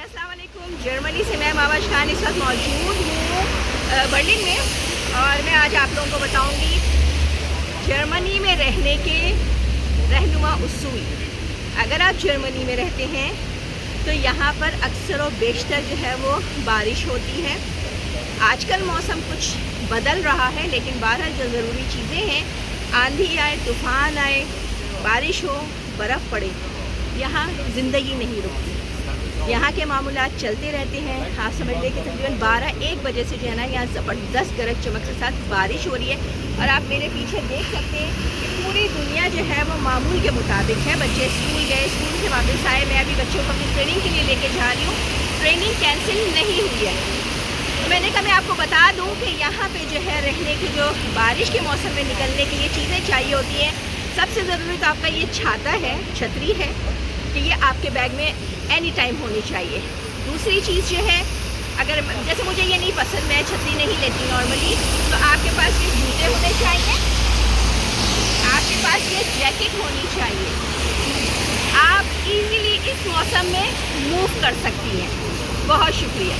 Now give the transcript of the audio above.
अस्सलाम वालेकुम। जर्मनी से मैं मावाज खान इस वक्त मौजूद हूँ बर्लिन में, और मैं आज आप लोगों को बताऊँगी जर्मनी में रहने के रहनुमा उसूल। अगर आप जर्मनी में रहते हैं तो यहाँ पर अक्सर व बेशतर जो है वो बारिश होती है। आजकल मौसम कुछ बदल रहा है, लेकिन बहरहाल जो ज़रूरी चीज़ें हैं, आंधी आए, तूफ़ान आए, बारिश हो, बर्फ़ पड़े, यहाँ ज़िंदगी नहीं रुकती। यहाँ के मामूलात चलते रहते हैं। हाँ, समझ लें कि तकरीबन 12-1 बजे से जो है ना, यहाँ ज़बरदस्त गरज चमक के साथ बारिश हो रही है। और आप मेरे पीछे देख सकते हैं कि पूरी दुनिया जो है वो मामूल के मुताबिक है। बच्चे स्कूल गए, स्कूल से वापस आए। मैं अभी बच्चों को अपनी ट्रेनिंग के लिए लेके जा रही हूँ। ट्रेनिंग कैंसिल नहीं हुई है, तो मैंने कहा मैं आपको बता दूं कि यहाँ पे जो है रहने की, जो बारिश के मौसम में निकलने के लिए चीज़ें चाहिए होती हैं। सबसे ज़रूरी तो आपका ये छाता है, छतरी है, कि ये आपके बैग में एनी टाइम होनी चाहिए। दूसरी चीज़ जो है, अगर जैसे मुझे ये नहीं पसंद, मैं छतरी नहीं लेती नॉर्मली, तो आपके पास ये जूते होने चाहिए, आपके पास ये जैकेट होनी चाहिए। आप इजीली इस मौसम में मूव कर सकती हैं। बहुत शुक्रिया।